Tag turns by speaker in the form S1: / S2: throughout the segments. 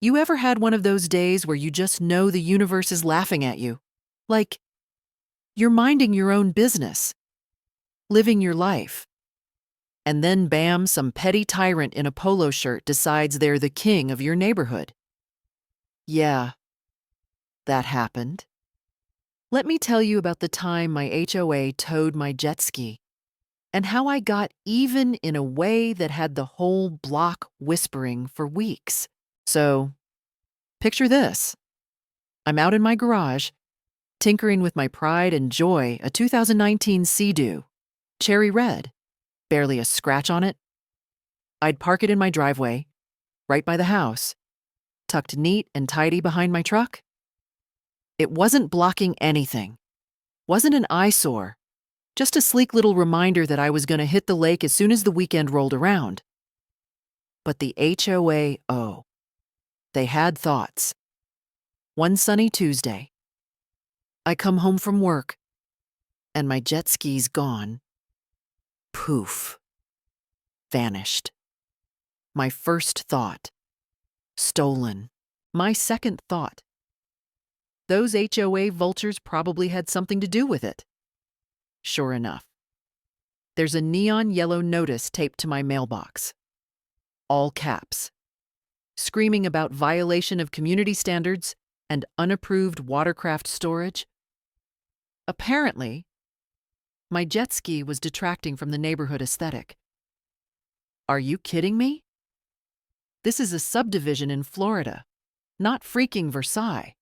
S1: You ever had one of those days where you just know the universe is laughing at you? Like, you're minding your own business, living your life. And then bam, some petty tyrant in a polo shirt decides they're the king of your neighborhood. Yeah, that happened. Let me tell you about the time my HOA towed my jet ski and how I got even in a way that had the whole block whispering for weeks. So, picture this. I'm out in my garage, tinkering with my pride and joy, a 2019 Sea-Doo, cherry red, barely a scratch on it. I'd park it in my driveway, right by the house, tucked neat and tidy behind my truck. It wasn't blocking anything, wasn't an eyesore, just a sleek little reminder that I was going to hit the lake as soon as the weekend rolled around. But the HOA, oh, they had thoughts. One sunny Tuesday, I come home from work, and my jet ski's gone. Poof. Vanished. My first thought, stolen. My second thought, those HOA vultures probably had something to do with it. Sure enough, there's a neon yellow notice taped to my mailbox. All caps, screaming about violation of community standards and unapproved watercraft storage. Apparently, my jet ski was detracting from the neighborhood aesthetic. Are you kidding me? This is a subdivision in Florida, not freaking Versailles.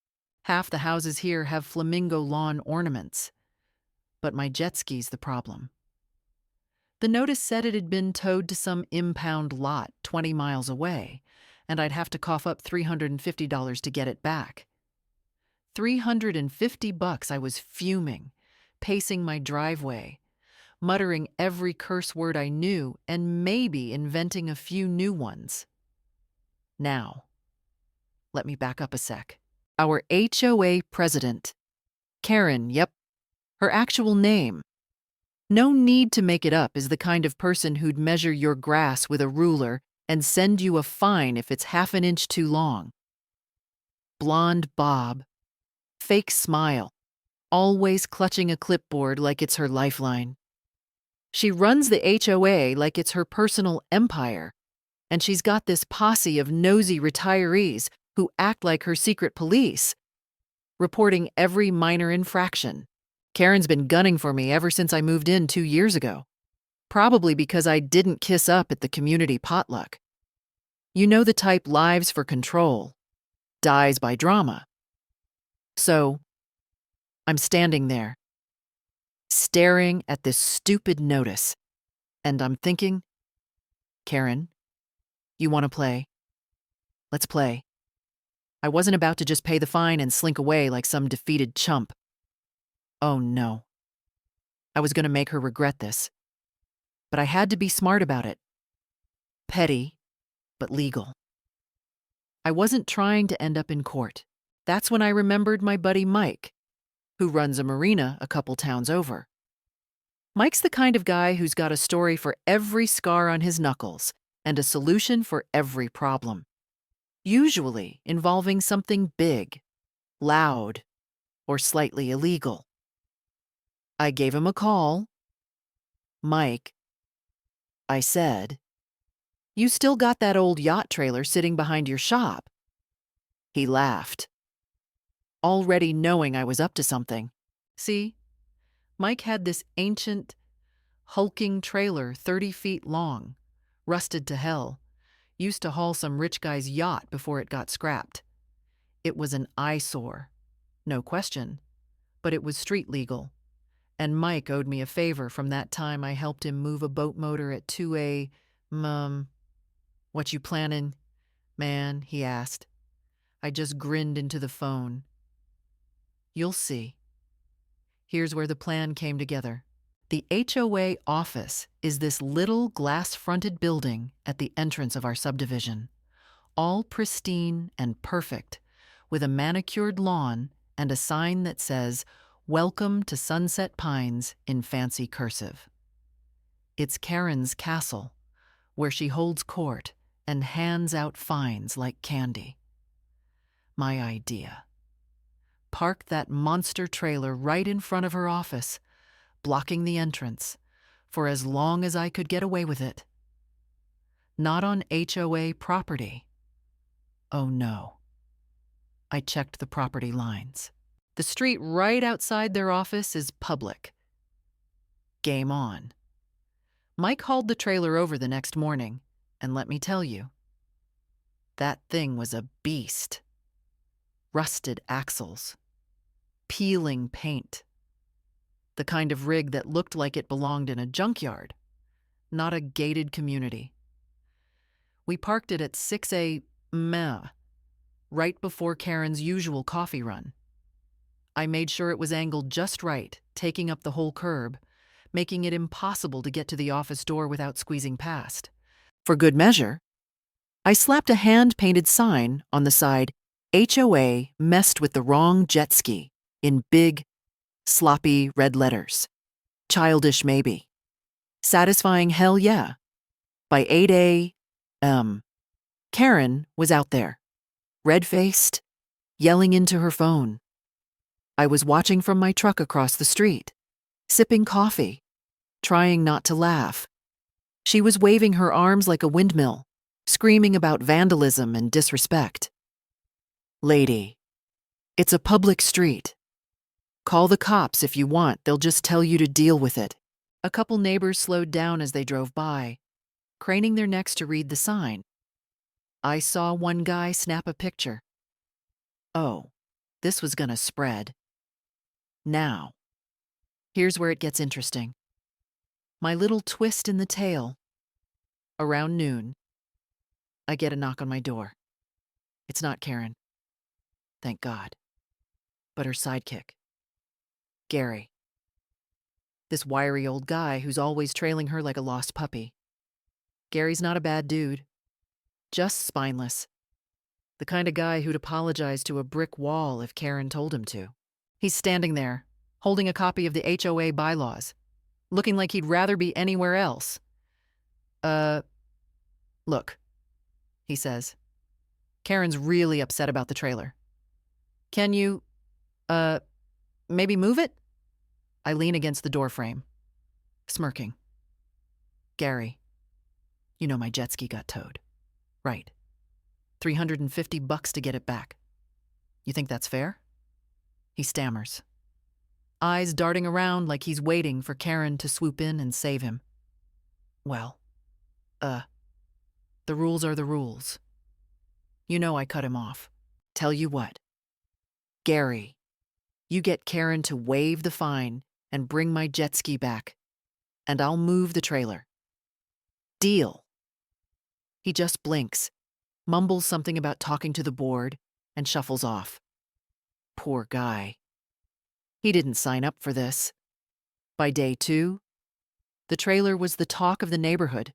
S1: Half the houses here have flamingo lawn ornaments. But my jet ski's the problem. The notice said it had been towed to some impound lot 20 miles away, and I'd have to cough up $350 to get it back. $350. I was fuming, pacing my driveway, muttering every curse word I knew and maybe inventing a few new ones. Now, let me back up a sec. Our HOA president, Karen, yep, her actual name. No need to make it up, is the kind of person who'd measure your grass with a ruler and send you a fine if it's half an inch too long. Blonde bob, fake smile, always clutching a clipboard like it's her lifeline. She runs the HOA like it's her personal empire, and she's got this posse of nosy retirees who act like her secret police, reporting every minor infraction. Karen's been gunning for me ever since I moved in 2 years ago, probably because I didn't kiss up at the community potluck. You know the type lives for control, dies by drama. So, I'm standing there, staring at this stupid notice, and I'm thinking, Karen, you want to play? Let's play. I wasn't about to just pay the fine and slink away like some defeated chump. Oh no. I was going to make her regret this. But I had to be smart about it. Petty, but legal. I wasn't trying to end up in court. That's when I remembered my buddy Mike, who runs a marina a couple towns over. Mike's the kind of guy who's got a story for every scar on his knuckles and a solution for every problem. Usually involving something big, loud, or slightly illegal. I gave him a call. Mike, I said, you still got that old yacht trailer sitting behind your shop? He laughed, already knowing I was up to something. See, Mike had this ancient, hulking trailer 30 feet long, rusted to hell, used to haul some rich guy's yacht before it got scrapped. It was an eyesore, no question, but it was street legal. And Mike owed me a favor from that time I helped him move a boat motor at 2A, what you plannin', man, he asked. I just grinned into the phone. You'll see. Here's where the plan came together. The HOA office is this little glass-fronted building at the entrance of our subdivision, all pristine and perfect, with a manicured lawn and a sign that says, "Welcome to Sunset Pines" in fancy cursive. It's Karen's castle, where she holds court and hands out fines like candy. My idea. Parked that monster trailer right in front of her office, blocking the entrance, for as long as I could get away with it. Not on HOA property. Oh no. I checked the property lines. The street right outside their office is public. Game on. Mike hauled the trailer over the next morning, and let me tell you, that thing was a beast. Rusted axles. Peeling paint. The kind of rig that looked like it belonged in a junkyard, not a gated community. We parked it at 6 a.m., right before Karen's usual coffee run. I made sure it was angled just right, taking up the whole curb, making it impossible to get to the office door without squeezing past. For good measure, I slapped a hand-painted sign on the side, HOA messed with the wrong jet ski, in big, sloppy red letters. Childish maybe. Satisfying hell yeah. By 8 a.m., Karen was out there, red-faced, yelling into her phone. I was watching from my truck across the street, sipping coffee, trying not to laugh. She was waving her arms like a windmill, screaming about vandalism and disrespect. Lady, it's a public street. Call the cops if you want, they'll just tell you to deal with it. A couple neighbors slowed down as they drove by, craning their necks to read the sign. I saw one guy snap a picture. Oh, this was gonna spread. Now, here's where it gets interesting. My little twist in the tale. Around noon, I get a knock on my door. It's not Karen. Thank God. But her sidekick. Gary. This wiry old guy who's always trailing her like a lost puppy. Gary's not a bad dude. Just spineless. The kind of guy who'd apologize to a brick wall if Karen told him to. He's standing there, holding a copy of the HOA bylaws, looking like he'd rather be anywhere else. Look, he says. Karen's really upset about the trailer. Can you, maybe move it? I lean against the doorframe, smirking. Gary, you know my jet ski got towed. Right. $350 to get it back. You think that's fair? He stammers, eyes darting around like he's waiting for Karen to swoop in and save him. Well, the rules are the rules. You know I cut him off. Tell you what. Gary, you get Karen to waive the fine and bring my jet ski back, and I'll move the trailer. Deal. He just blinks, mumbles something about talking to the board, and shuffles off. Poor guy. He didn't sign up for this. By day 2, the trailer was the talk of the neighborhood.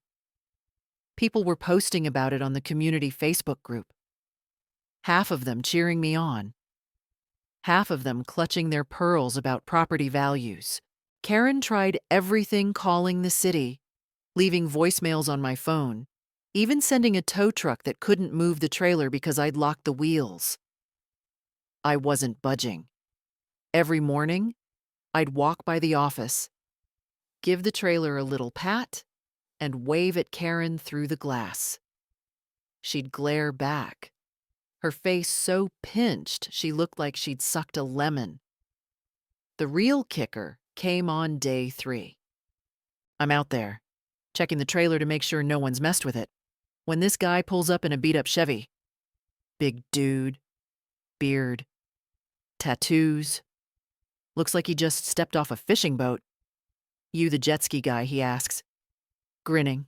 S1: People were posting about it on the community Facebook group. Half of them cheering me on. Half of them clutching their pearls about property values. Karen tried everything calling the city, leaving voicemails on my phone, even sending a tow truck that couldn't move the trailer because I'd locked the wheels. I wasn't budging. Every morning, I'd walk by the office, give the trailer a little pat, and wave at Karen through the glass. She'd glare back, her face so pinched she looked like she'd sucked a lemon. The real kicker came on day 3. I'm out there, checking the trailer to make sure no one's messed with it, when this guy pulls up in a beat-up Chevy. Big dude, beard, tattoos. Looks like he just stepped off a fishing boat. You the jet ski guy, he asks, grinning.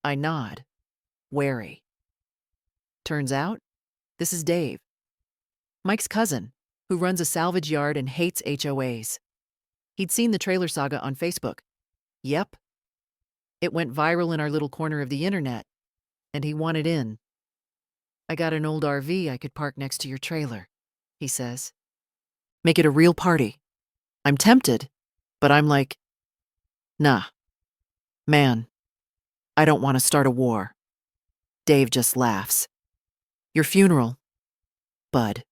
S1: I nod, wary. Turns out, this is Dave, Mike's cousin, who runs a salvage yard and hates HOAs. He'd seen the trailer saga on Facebook. Yep. It went viral in our little corner of the internet, and he wanted in. I got an old RV I could park next to your trailer, he says. Make it a real party. I'm tempted, but I'm like, nah. Man, I don't want to start a war. Dave just laughs. Your funeral. bud.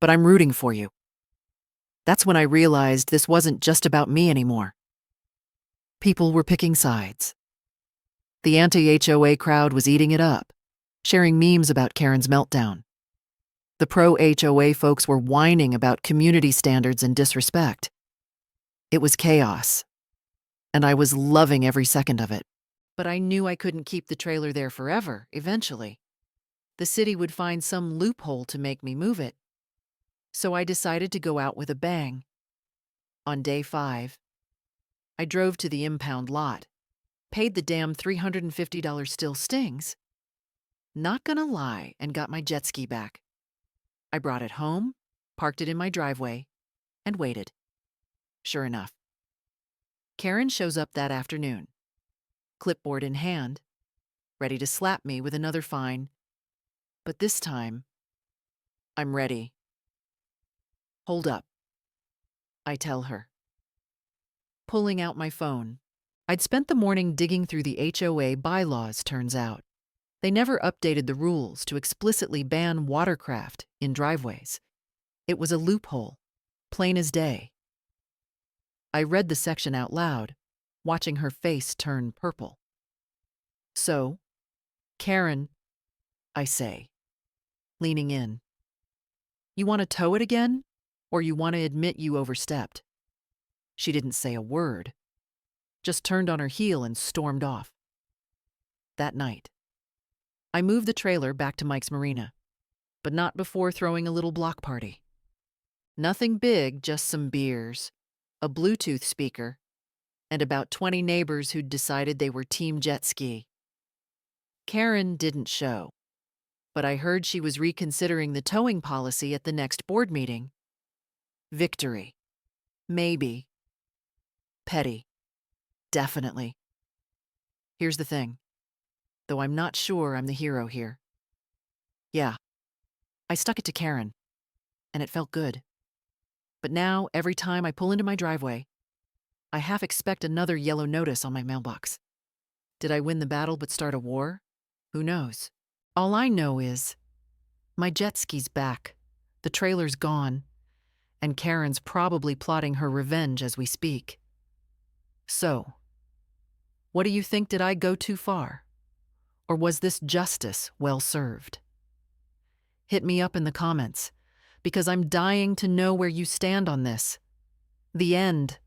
S1: But I'm rooting for you. That's when I realized this wasn't just about me anymore. People were picking sides. The anti-HOA crowd was eating it up, sharing memes about Karen's meltdown. The pro-HOA folks were whining about community standards and disrespect. It was chaos, and I was loving every second of it. But I knew I couldn't keep the trailer there forever, eventually. The city would find some loophole to make me move it. So I decided to go out with a bang. On day 5, I drove to the impound lot, paid the damn $350 still stings. Not gonna lie, and got my jet ski back. I brought it home, parked it in my driveway, and waited. Sure enough, Karen shows up that afternoon, clipboard in hand, ready to slap me with another fine. But this time, I'm ready. Hold up, I tell her. Pulling out my phone. I'd spent the morning digging through the HOA bylaws, turns out. They never updated the rules to explicitly ban watercraft in driveways. It was a loophole, plain as day. I read the section out loud, watching her face turn purple. So, Karen, I say, leaning in, you want to tow it again, or you want to admit you overstepped? She didn't say a word, just turned on her heel and stormed off. That night, I moved the trailer back to Mike's Marina, but not before throwing a little block party. Nothing big, just some beers, a Bluetooth speaker, and about 20 neighbors who'd decided they were team jet ski. Karen didn't show, but I heard she was reconsidering the towing policy at the next board meeting. Victory. Maybe. Petty. Definitely. Here's the thing, though I'm not sure I'm the hero here. Yeah, I stuck it to Karen, and it felt good. But now, every time I pull into my driveway, I half expect another yellow notice on my mailbox. Did I win the battle but start a war? Who knows? All I know is my jet ski's back, the trailer's gone, and Karen's probably plotting her revenge as we speak. So, what do you think? Did I go too far? Or was this justice well served? Hit me up in the comments, because I'm dying to know where you stand on this. The end